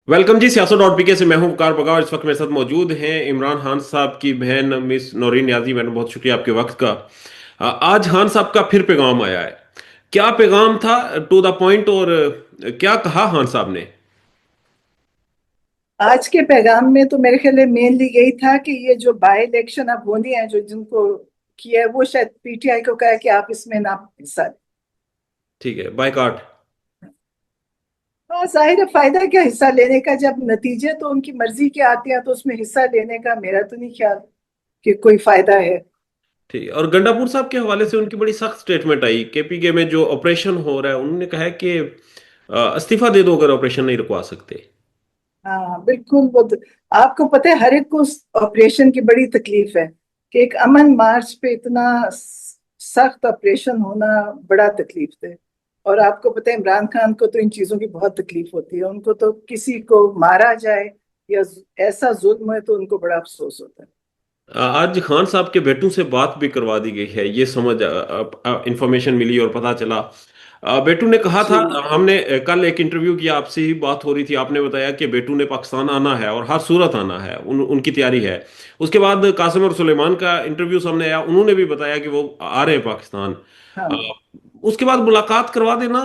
Welcome जी सियासत.pk से मैं हूं वकार बगाव। इस वक्त मेरे साथ मौजूद हैं इमरान खान साहब की बहन मिस नौरीन नियाजी। मैंने बहुत शुक्रिया आपके वक्त का। आज खान साहब का फिर पैगाम आया है। क्या पैगाम था? To the point. और क्या कहा खान साहब ने? आज के पैगाम में तो मेरे ख्याल में मेनली यही था कि ये जो बाई इलेक्शन अब होनी है जो जिनको किया है वो शायद पीटीआई को कहा है कि आप इसमें ना हिस्सा लें। ठीक है, बायकॉट। हाँ, जाहिर है फायदा क्या हिस्सा लेने का जब नतीजे तो उनकी मर्जी के आते हैं, तो उसमें हिस्सा लेने का मेरा तो नहीं ख्याल कि कोई फायदा है। ठीक है। और गंडापुर साहब के हवाले से उनकी बड़ी सख्त स्टेटमेंट आई। केपीके में जो ऑपरेशन हो रहा है, उन्होंने कहा है कि इस्तीफा दे दो अगर ऑपरेशन नहीं रुकवा सकते। हाँ बिल्कुल, आपको पता है हर एक को ऑपरेशन की बड़ी तकलीफ है कि एक अमन मार्च पे इतना सख्त ऑपरेशन होना बड़ा तकलीफ है। और आपको पता है इमरान खान को तो इन चीजों की बहुत तकलीफ होती है, उनको तो किसी को मारा जाए या ऐसा जुल्म है तो उनको बड़ा अफसोस होता है। आज खान साहब के बेटों से बात भी करवा दी गई है, ये समझ इंफॉर्मेशन मिली और पता चला। बेटू ने कहा था। जी हमने कल एक इंटरव्यू किया, आपसे ही बात हो रही थी। आपने बताया कि बेटू ने पाकिस्तान आना है और हर सूरत आना है, उनकी तैयारी है। उसके बाद कासिम और सुलेमान का इंटरव्यू सामने आया, उन्होंने भी बताया कि वो आ रहे हैं पाकिस्तान। अ, हाँ। उसके बाद मुलाकात करवा देना,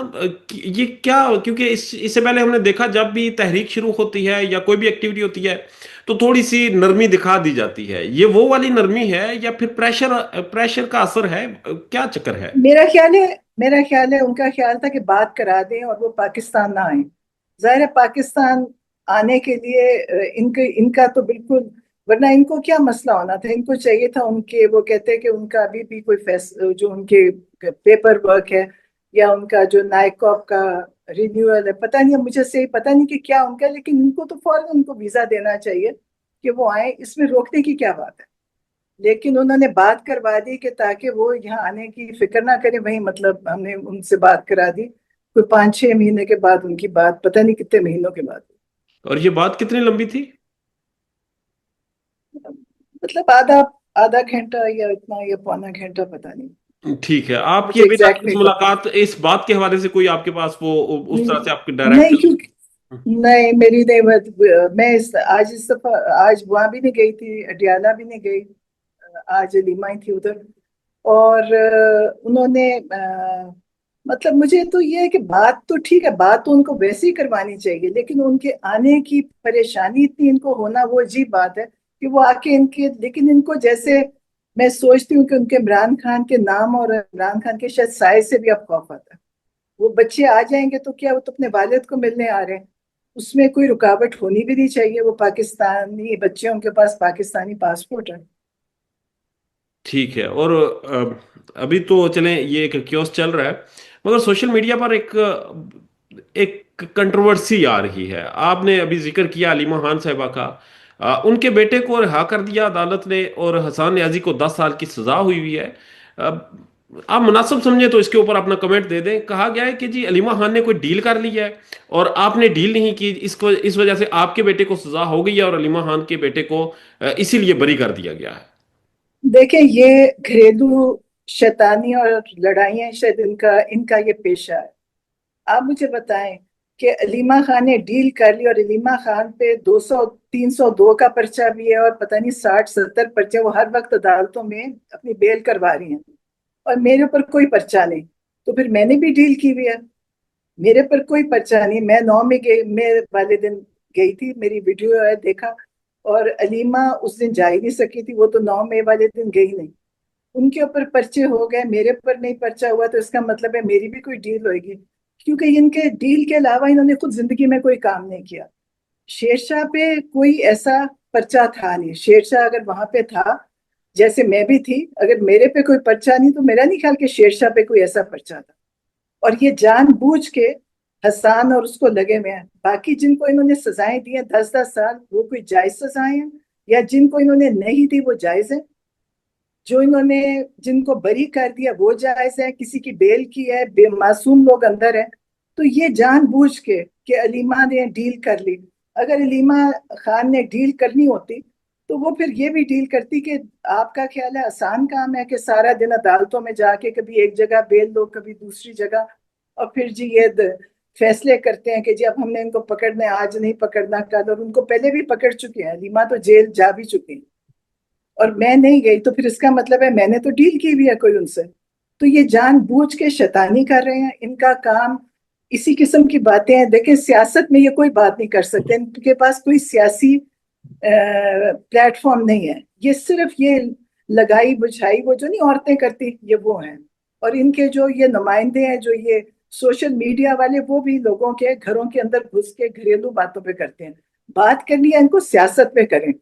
ये क्या? क्योंकि इससे पहले हमने देखा जब भी तहरीक शुरू होती है या कोई भी एक्टिविटी होती है तो थोड़ी सी नरमी दिखा दी जाती है। ये वो वाली नरमी है या फिर प्रेशर प्रेशर का असर है? क्या चक्कर है? मेरा ख्याल है उनका ख्याल था कि बात करा दें और वो पाकिस्तान ना आए। जाहिर है पाकिस्तान आने के लिए इनके इनका तो बिल्कुल, वरना इनको क्या मसला होना था। इनको चाहिए था उनके, वो कहते हैं कि उनका अभी भी कोई जो उनके पेपर वर्क है या उनका जो नायकॉप का रिन्यूअल है, पता नहीं, मुझे सही पता नहीं कि क्या उनका, लेकिन इनको तो फौरन उनको वीजा देना चाहिए कि वो आए। इसमें रोकने की क्या बात है? लेकिन उन्होंने बात करवा दी कि ताकि वो यहाँ आने की फिक्र ना करें। वही मतलब हमने उनसे बात करा दी, कोई 5-6 महीने के बाद उनकी बात, पता नहीं कितने महीनों के बाद। और ये बात कितनी लंबी थी? मतलब आधा आधा घंटा या इतना या पौना घंटा, पता नहीं, ठीक है। आपकी मुझे अभी तक एग्जैक्ट इस नहीं पता। मुलाकात, इस बात के हवाले से कोई आपके पास वो उस तरह से आपके नहीं, डायरेक्ट? क्योंकि नहीं, मेरी नहीं मैं आज इस दफा आज वहां भी नहीं गई थी, अडियाला भी नहीं गई। आज लीमा ही थी उधर। और उन्होंने मतलब मुझे तो ये है कि बात तो ठीक है, बात तो उनको वैसे ही करवानी चाहिए, लेकिन उनके आने की परेशानी इतनी इनको होना वो अजीब बात है कि वो आके इनके, लेकिन इनको जैसे मैं सोचती हूँ कि उनके इमरान खान के नाम और इमरान खान के शायद साइज से भी अब खौफ आता है। वो बच्चे आ जाएंगे तो क्या, वो तो अपने वालिद को मिलने आ रहे हैं, उसमें कोई रुकावट होनी भी नहीं चाहिए। वो पाकिस्तानी बच्चे, उनके पास पाकिस्तानी पासपोर्ट है। ठीक है। और अभी तो चलें, ये एक क्योस चल रहा है, मगर सोशल मीडिया पर एक एक कंट्रोवर्सी आ रही है। आपने अभी जिक्र किया अलीमा खान साहिबा का। उनके बेटे को रिहा कर दिया अदालत ने और हसन न्याजी को 10 साल की सजा हुई हुई है। आप मुनासिब समझे तो इसके ऊपर अपना कमेंट दे दें। कहा गया है कि जी अलीमा खान ने कोई डील कर ली है और आपने डील नहीं की, इसको इस वजह से आपके बेटे को सजा हो गई है और अलीमा खान के बेटे को इसीलिए बरी कर दिया गया है। देखें, ये घरेलू शैतानी और लड़ाइयाँ शायद इनका इनका ये पेशा है। आप मुझे बताएं कि अलीमा खान ने डील कर ली और अलीमा खान पे 200-302 का पर्चा भी है और पता नहीं 60-70 पर्चे, वो हर वक्त अदालतों में अपनी बेल करवा रही हैं, और मेरे ऊपर कोई पर्चा नहीं। तो फिर मैंने भी डील की हुई है, मेरे पर कोई पर्चा नहीं। मैं 9 में गई, मैं वाले दिन गई थी, मेरी वीडियो है देखा। और अलीमा उस दिन जा ही नहीं सकी थी, वो तो 9 मई वाले दिन गई नहीं। उनके ऊपर पर्चे हो गए, मेरे पर नहीं पर्चा हुआ, तो इसका मतलब है मेरी भी कोई डील होगी। क्योंकि इनके डील के अलावा इन्होंने खुद जिंदगी में कोई काम नहीं किया। शेरशाह पे कोई ऐसा पर्चा था नहीं। शेरशाह अगर वहां पे था, जैसे मैं भी थी, अगर मेरे पे कोई पर्चा नहीं, तो मेरा नहीं ख्याल कि शेरशाह पे कोई ऐसा पर्चा था। और ये जानबूझ के हसान और उसको लगे हुए हैं। बाकी जिनको इन्होंने सजाएं दी हैं 10-10 साल, वो कोई जायज सजाएं हैं, या जिनको इन्होंने नहीं दी वो जायज है? जो इन्होंने जिनको बरी कर दिया वो जायज है, किसी की बेल की है, बेमासूम लोग अंदर है। तो ये जानबूझ के कि अलीमा ने डील कर ली। अगर अलीमा खान ने डील करनी होती तो वो फिर ये भी डील करती कि आपका ख्याल है आसान काम है कि सारा दिन अदालतों में जाके कभी एक जगह बेल लो, कभी दूसरी जगह, और फिर जी ये फैसले करते हैं कि जी अब हमने इनको पकड़ना है, आज नहीं पकड़ना कल, और उनको पहले भी पकड़ चुके हैं। लीमा तो जेल जा भी चुकी है और मैं नहीं गई, तो फिर इसका मतलब है मैंने तो डील की भी है कोई उनसे। तो ये जानबूझ के शैतानी कर रहे हैं, इनका काम इसी किस्म की बातें हैं। देखें, सियासत में ये कोई बात नहीं कर सकते, इनके पास कोई सियासी प्लेटफॉर्म नहीं है। ये सिर्फ ये लगाई बुझाई, वो जो नहीं औरतें करती, ये वो हैं। और इनके जो ये नुमाइंदे हैं, जो ये सोशल मीडिया वाले, वो भी लोगों के घरों के अंदर घुस के घरेलू बातों पे करते हैं। बात करनी है इनको सियासत पे करें।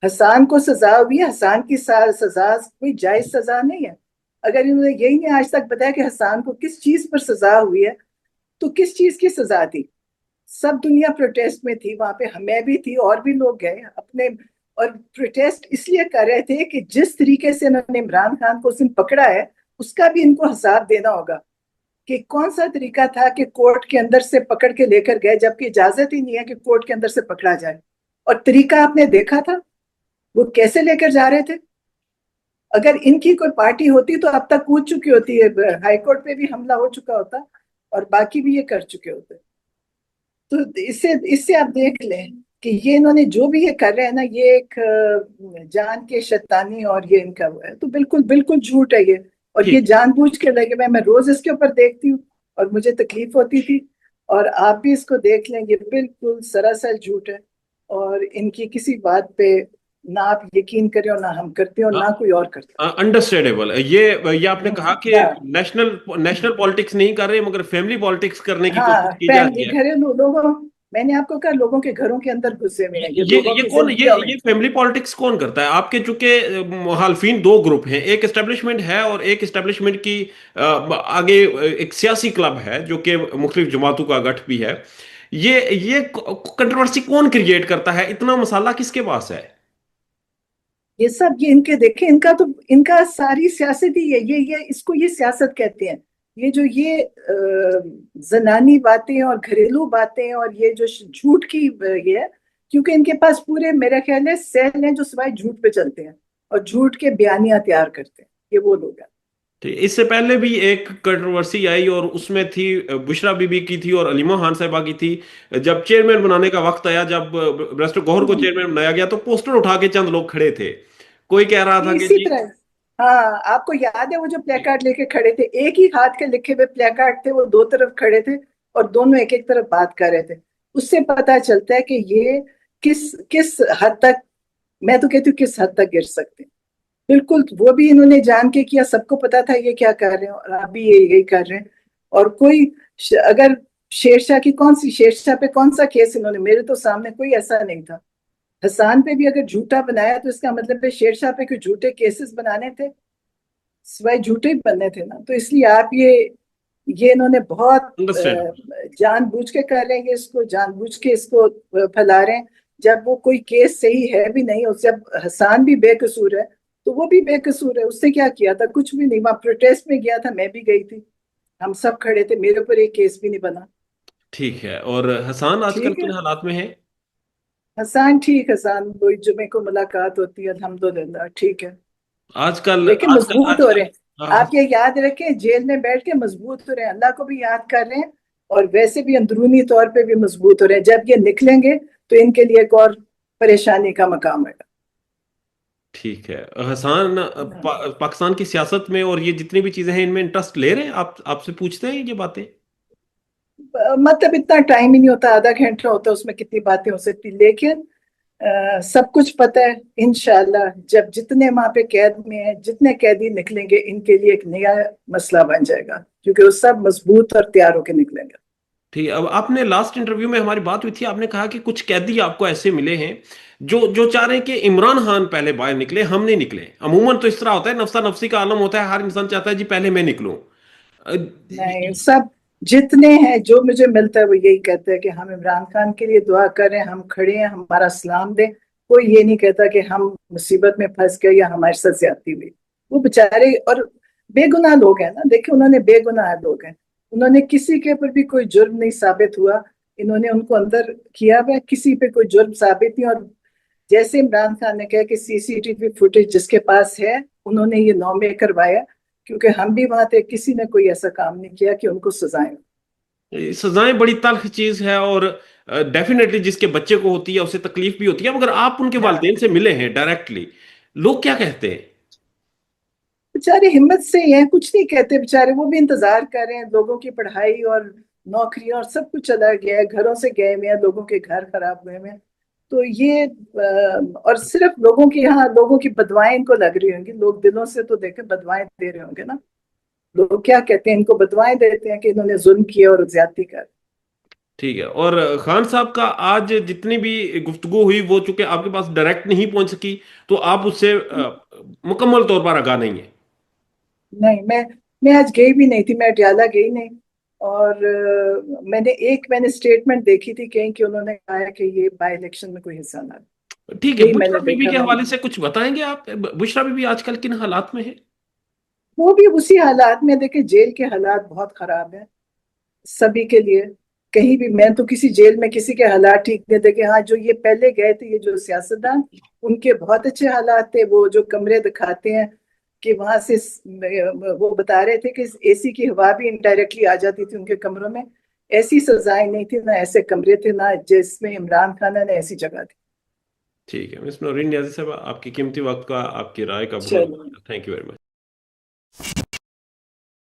हसान को सजा हुई है, हसान की सजा कोई जायज सजा नहीं है। अगर इन्होंने यही नहीं आज तक बताया कि हसान को किस चीज पर सजा हुई है, तो किस चीज की सजा थी। सब दुनिया प्रोटेस्ट में थी वहां पे, हमें भी थी और भी लोग गए अपने। और प्रोटेस्ट इसलिए कर रहे थे कि जिस तरीके से इन्होंने इमरान खान को उस दिन पकड़ा है, उसका भी इनको हिसाब देना होगा कि कौन सा तरीका था कि कोर्ट के अंदर से पकड़ के लेकर गए, जबकि इजाजत ही नहीं है कि कोर्ट के अंदर से पकड़ा जाए। और तरीका आपने देखा था वो कैसे लेकर जा रहे थे। अगर इनकी कोई पार्टी होती तो अब तक कूद चुकी होती है, हाईकोर्ट पे भी हमला हो चुका होता और बाकी भी ये कर चुके होते। तो इससे इससे आप देख लें कि ये इन्होंने जो भी ये कर रहे हैं ना, ये एक जान के शैतानी, और ये इनका वो है। तो बिल्कुल बिल्कुल झूठ है ये। और ये ठीक। जानबूझ के लगे हुए हैं। मैं रोज इसके ऊपर देखती हूँ और मुझे तकलीफ होती थी। और आप भी इसको देख लें, ये बिल्कुल सरासर झूठ है। और इनकी किसी बात पे ना आप यकीन करें और ना हम करते हैं और ना कोई और करता अंडरस्टैंडेबल। ये आपने है। कहा कि हाँ नेशनल नेशनल पॉलिटिक्स नहीं कर रहे मगर फैमिली पॉलिटिक्स करने की हाँ, कोशिश की जा फैमिली रही है। घरेलू लोगों, मैंने आपको कहा लोगों के घरों के अंदर घुसे हुए हैं, ये ये लोगों ये की कौन जिंदगियों में। ये फैमिली पॉलिटिक्स कौन करता है आपके? चूंकि मुखालफिन दो ग्रुप हैं, एक एस्टेब्लिशमेंट है और एक एस्टेब्लिशमेंट की आगे एक सियासी क्लब है जो कि मुख्तलिफ जमातों का गठ भी है। ये कंट्रोवर्सी कौन क्रिएट करता है? इतना मसाला किसके पास है? ये सब ये इनके देखे, इनका तो इनका सारी सियासत ही है। ये इसको ये सियासत कहते हैं। ये जो ये जनानी बातें और घरेलू बातें और ये जो झूठ की ये है, क्योंकि इनके पास पूरे मेरा ख्याल है सेल हैं जो सिवाय झूठ पे चलते हैं और झूठ के बयानियां तैयार करते हैं। ये वो लोग हैं। ठीक। इससे पहले भी एक कंट्रोवर्सी आई और उसमें थी बुशरा बीबी की थी और अलीमा खान साहिबा की थी। जब चेयरमैन बनाने का वक्त आया, जब बैरिस्टर गौहर को हम्म। चेयरमैन बनाया गया तो पोस्टर उठा के चंद लोग खड़े थे। कोई कह रहा था ये कि इसी जी। तरह। हाँ, आपको याद है वो जो प्लेकार्ड लेके खड़े थे, एक ही हाथ के लिखे हुए प्लेकार्ड थे, वो दो तरफ खड़े थे और दोनों एक एक तरफ बात कर रहे थे। उससे पता चलता है कि ये किस किस हद तक, मैं तो कहती हूँ किस हद तक गिर सकते हैं। बिल्कुल वो भी इन्होंने जान के किया, सबको पता था ये क्या कर रहे हैं और आप भी ये यही कर रहे हैं। और कोई अगर शेरशाह की कौन सी, शेरशाह पे कौन सा केस इन्होंने, मेरे तो सामने कोई ऐसा नहीं था। हसान पे भी अगर झूठा बनाया तो इसका मतलब है शेरशाह पे कोई झूठे केसेस बनाने थे, सिवाय झूठे ही बनने थे ना। तो इसलिए आप ये इन्होंने बहुत अंडरस्टैंड। जानबूझ के कर रहे हैं, इसको जानबूझ के इसको फैला रहे हैं। जब वो कोई केस सही है भी नहीं, और जब हसान भी बेकसूर है तो वो भी बेकसूर है। उससे क्या किया था? कुछ भी नहीं। वहां प्रोटेस्ट में गया था, मैं भी गई थी, हम सब खड़े थे, मेरे ऊपर एक केस भी नहीं बना। ठीक है। और हसान आजकल ठीक है। किन हालात में है? हसान ठीक, हसान वही जुमे को मुलाकात होती है, अल्हम्दुलिल्लाह ठीक है। आजकल लेकिन आजकल मजबूत हो आजकल रहे हैं। आप ये याद रखें, जेल में बैठ के मजबूत हो रहे हैं, अल्लाह को भी याद कर रहे हैं और वैसे भी अंदरूनी तौर पे भी मजबूत हो रहे हैं। जब ये निकलेंगे तो इनके लिए एक और परेशानी का मकाम है। ठीक है। हसान पाकिस्तान की सियासत में और ये जितनी भी चीजें हैं इनमें इंटरेस्ट ले रहे हैं? आप आपसे पूछते हैं ये बातें? मतलब इतना टाइम ही नहीं होता, आधा घंटा होता है, उसमें कितनी बातें हो सकती। लेकिन सब कुछ पता है। इंशाल्लाह जब जितने वहां पे कैद में हैं, जितने कैदी निकलेंगे, इनके लिए एक नया मसला बन जाएगा, क्योंकि वो सब मजबूत और तैयार होकर निकलेंगे। ठीक है। अब आपने लास्ट इंटरव्यू में हमारी बात हुई थी, आपने कहा कि कुछ कैदी आपको ऐसे मिले हैं जो जो चाह रहे हैं कि इमरान खान पहले बाहर निकले, हम नहीं निकले। अमूमन तो इस तरह होता है, नफ्सा नफ्सी का आलम होता है, हर इंसान चाहता है जी पहले मैं निकलूं। अ, नहीं, सब जितने हैं जो मुझे मिलता है वो यही कहते हैं कि हम इमरान खान के लिए दुआ करें, हम खड़े हैं, हमारा सलाम दें। कोई ये नहीं कहता कि हम मुसीबत में फंस गए या हमारे साथ ज्यादती हुई। वो बेचारे और बेगुनाह लोग हैं ना, देखिए उन्होंने बेगुनाह लोग हैं। उन्होंने किसी के ऊपर भी कोई जुर्म नहीं साबित हुआ, इन्होंने उनको अंदर किया हुआ है, किसी पे कोई जुर्म साबित नहीं। और जैसे इमरान खान ने कहा कि सीसीटीवी फुटेज जिसके पास है, उन्होंने ये 9 में करवाया, क्योंकि हम भी वहां थे, किसी ने कोई ऐसा काम नहीं किया कि उनको सजाएं। सजाएं बड़ी तल्ख चीज है, और डेफिनेटली जिसके बच्चे को होती है उसे तकलीफ भी होती है, मगर आप उनके हाँ, वालिदैन से मिले हैं डायरेक्टली, लोग क्या कहते हैं? बेचारे हिम्मत से ही हैं, कुछ नहीं कहते बेचारे। वो भी इंतजार कर रहे हैं, लोगों की पढ़ाई और नौकरी और सब कुछ चला गया है, घरों से गए हुए हैं, लोगों के घर खराब हुए हैं। तो ये और सिर्फ लोगों की, यहाँ लोगों की बदवाएं इनको लग रही होंगी, लोग दिलों से तो देखे बदवाएं दे रहे होंगे ना। लोग क्या कहते हैं, इनको बदवाएं देते हैं कि इन्होंने जुल्म किया और ज्यादती कर। ठीक है। और खान साहब का आज जितनी भी गुफ्तगू हुई वो चूंकि आपके पास डायरेक्ट नहीं पहुंच सकी, तो आप उससे मुकम्मल तौर पर आगाह नहीं है। नहीं, मैं आज गई भी नहीं थी, मैं अटियाला गई नहीं। और मैंने स्टेटमेंट देखी थी कहीं कि उन्होंने कहा है कि ये बाई इलेक्शन में कोई हिस्सा ना ले। ठीक है, यही बुशरा मैंने बीबी देखा। के मैंने हवाले से कुछ बताएंगे आप? बुशरा बीबी आजकल किन हालात में है? वो भी उसी हालात में, देखे जेल के हालात बहुत खराब हैं सभी के लिए। कहीं भी मैं तो किसी जेल में किसी के हालात ठीक नहीं देखे। हाँ, जो ये पहले गए थे, ये जो सियासतदान, उनके बहुत अच्छे हालात थे। वो जो कमरे दिखाते हैं कि वहां से वो बता रहे थे कि एसी की हवा भी इनडायरेक्टली आ जाती थी उनके कमरों में। ऐसी सजाएं नहीं थी, ना ऐसे कमरे थे, ना जिसमें इमरान खान ने ऐसी जगह थी। ठीक है मिस नौरीन नियाज़ी साहब, आपकी कीमती वक्त का, आपकी राय का बहुत चलो। Thank you very much.